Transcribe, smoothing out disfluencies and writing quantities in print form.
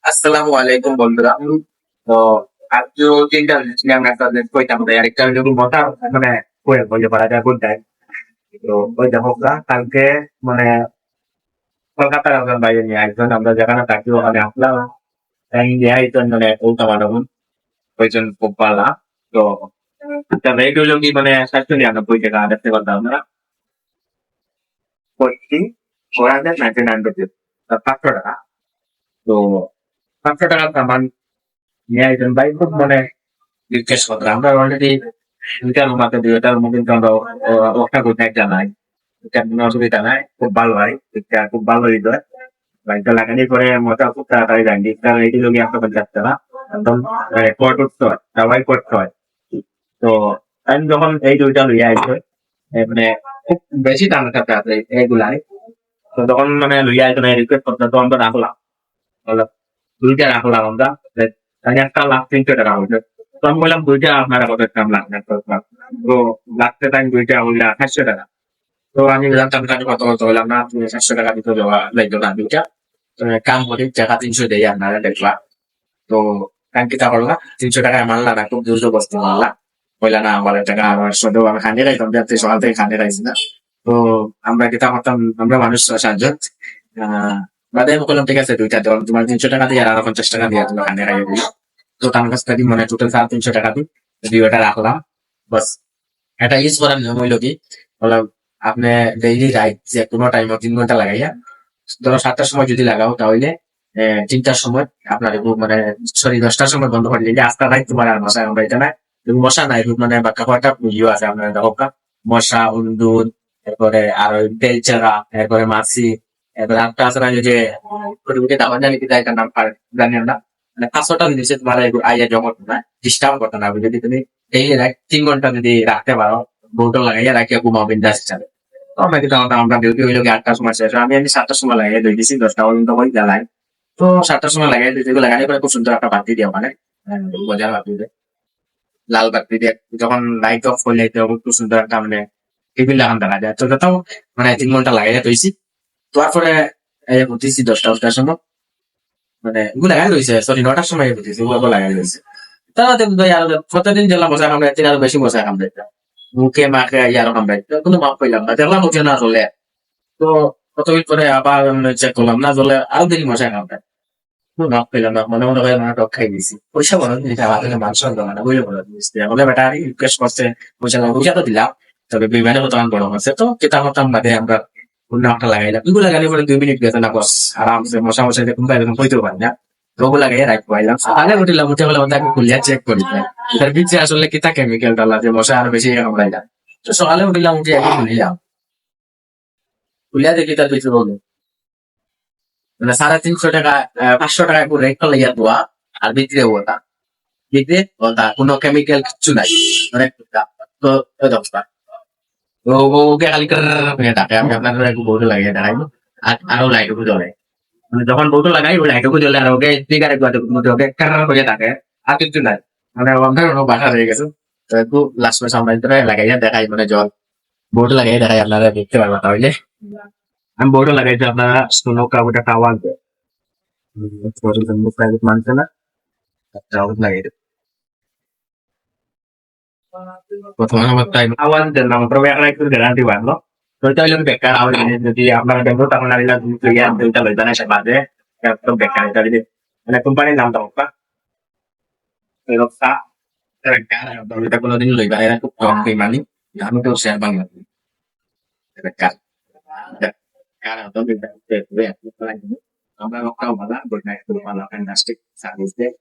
আসসালামু আলাইকুম বন্ধুরা। তো আজকেও তিনটা জিনিস নিয়ে আমরা আপনাদের কইতাম তাই আরেকটা যদি মজা মানে বইলে পড়া যায় কোনটায়। তো ওই দেখো কালকে মানে কলকাতার একজন বাইরে নিয়ে একজন আমরা যেখানে থাকি ওখানে আসলাম। নিয়ে আইতেন মানে উল্টা মানবন ওইজন খুব পালা। তো একটা রেট হইলো কি মানে 799 টাকা দেখতে পারতাম আমরা করছি ওরা 99 500 টাকা। তো 500 টাকা সামান নিয়ে আইতেন ভাই খুব মানে জিজ্ঞেস করতাম আমরা অলরেডি দুইটার মাত্র দুইটার মধ্যে কিন্তু আমরা একটা কোথায় জানাই এটা কোনো অসুবিধা নাই খুব ভালো হয় এটা খুব ভালো হৃদয় বাড়িতে লাগানি করে মোটা খুব তাড়াতাড়ি রাখি কারণ এটি লোক একটা যাচ্ছে না একদম পট উঠতে হয় সবাই করতে হয়। তো আমি যখন এই দুইটা লইয়া আইছে মানে খুব বেশি দাম থাকতে আছে এইগুলাই। তো তখন মানে লইয়া আইছে না রিকোয়েস্ট করতে তো আমরা রাখলাম বললাম, দুইটা রাখলাম আমরা তাই 1,03,000 টাকা হইছে। তো আমি বললাম দুইটা আপনারা কত দাম লাগবে তো লাগতে টাইম দুইটা হইলে 800 টাকা। তো আমি জানতাম তাকে কত কত হইলাম না তুমি 700 টাকা দিতে দেওয়া লাগবে না দুইটা কাম করি টাকা 300 দেই আপনারা দেখলা। তো কাঙ্কিতা করলা 300 টাকায় মানলা না খুব জোর বসতে মানলা বললা না আমার টাকা আমার শুধু আমি খান্ডে খাইতাম যাতে সকাল থেকে খান্ডে খাইছি না। তো আমরা কিতা করতাম আমরা মানুষ 7 জন বাদে আমি বললাম ঠিক আছে দুইটা দেওয়া তোমার 300 টাকা দিয়ে আর 50 টাকা দিয়ে তুমি খান্ডে খাইয়ে দিই। তো তার কাছ থেকে মানে টোটাল 350 টাকা দিই দুইটা রাখলাম বাস। এটা ইউজ করার নিয়ম হইলো কি বললাম আপনি ডেইলি রাইট যে কোনো টাইমে 3 ঘন্টা লাগাইয়া ধরো 7টার সময় যদি লাগাও তাহলে 3টার সময় আপনার এগুলো মানে সরি 10টার সময় বন্ধ করে দিলে আস্তা নাই তোমার আর মশা আমরা এটা না মশা নাই এগুলো মানে বাক্কা কয়টা ইয়ে আছে আপনার দেখো মশা উন্দুর এরপরে আর ওই বেলচেরা এরপরে মাছি এরপরে একটা আছে না ওই যে পরিবেশে দাবার জানি কি এটার নাম জানি না মানে 500টা জিনিসে তোমার এগুলো আইয়া জমা করতে না ডিস্টার্ব করতে না যদি তুমি এই 3 ঘন্টা যদি রাখতে পারো বোতল লাগাইয়া রাখিয়া ঘুমাও বিন্দাস হিসাবে। তো আমরা কিন্তু আমরা ডিউটি হইলো কি 8টার সময় শেষ হয়। আমি 7টার সময় লাগাই দুই দিছি 10টা পর্যন্ত ওই জ্বালাই। তো 7টার সময় লাগাই দুই দিকে লাগানোর পরে খুব সুন্দর একটা বাতি দিয়ে মানে মজার বাতি দিয়ে লাল বাতি দিয়ে যখন লাইট অফ হইলে খুব সুন্দর একটা মানে টেবিল লাগান দেখা যায়। তো তাও মানে 3 ঘন্টা লাগাই তুইছি তারপরে উঠেছি 10টার সময় মানে এগুলো লাগাই রয়েছে সরি 9টার সময় উঠেছি ওগুলো লাগাই রয়েছে। তাহলে ভাই আর প্রতিদিন জেলা মশা কামড়াইতে আরো বেশি মশা কামড়াইতে মুখে মাখে আরো কামড়াইতে কোনো মাপ পাইলাম না দেখলাম উঠে না চলে। তো কতদিন পরে আবার চেক করলাম না চলে আরো দেরি মশা কামড়ায় কোনো মাপ পেলাম না মনে মনে হয় টক খাই দিছি পয়সা বলো জিনিসটা আমার কাছে মানুষ না বুঝলে বলো জিনিসটা বলে বেটা রিকোয়েস্ট করছে পয়সা পয়সা তো দিলাম তবে বিমানে তখন বড় হচ্ছে তো কেতা করতাম বাদে আমরা অন্য একটা লাগাইলাম এগুলো লাগালে পরে 2 মিনিট গেছে না বস আরামসে মশা মশা দেখুন বাইরে হইতেও পারি না। তো ওগুলো লাগাই রাখবো আইলাম সকালে উঠিলাম উঠে বলে তাকে খুলিয়া চেক করি তার বিচে আসলে কিতা কেমিক্যাল ডালা যে মশা আরো বেশি কামড়াইলাম। তো সকালে উঠিলাম উঠে একটু খুলিলাম খুলিয়া দেখি তার পিছু বললো মানে 350 টাকা 500 টাকা করে রেট লাইয়া দেওয়া আর বিক্রি ওটা বিক্রি ওটা কোনো কেমিক্যাল কিচ্ছু নাই মানে তো ওই দশটা তো ওকে খালি করে ডাকে আমি আপনার একটু বউটা লাগিয়ে দেখাইবো আর আরো লাইটুকু জ্বলে মানে যখন বউটা লাগাই ওই লাইটুকু জ্বলে আর ওকে স্পিকার একটু মধ্যে ওকে কার করে ডাকে আর কিছু নাই মানে আমাদের বাসা হয়ে গেছে। তো একটু লাস্ট মাস আমরা লাগাইয়া দেখাই মানে জল বউটা লাগাই দেখাই আপনারা দেখতে পারবেন তাহলে আমি বউটা লাগাইছি আপনারা স্নো কাবুটা টাওয়ার প্রাইভেট মানছে না টাওয়ার লাগাই প্রথমে আমার টাইম আওয়াজ দিলাম তবে একটা একটু গ্যারান্টি বাড়লো তো এটা হইলো বেকার আওয়াজ যদি আপনারা দেখো তখন আমি দুইটা লইতা না সে বাদে একদম বেকার এটা যদি মানে কোম্পানির নামটা হোক রক্ষা এটা কোনোদিন লইবা এরা খুব কম বেমানি আমি তো শেয়ার বাংলা বেকার কারণ আমরা রক্ষাও ভালো গুড নাইট ভালো ফ্যান্টাস্টিক সার্ভিস দেয়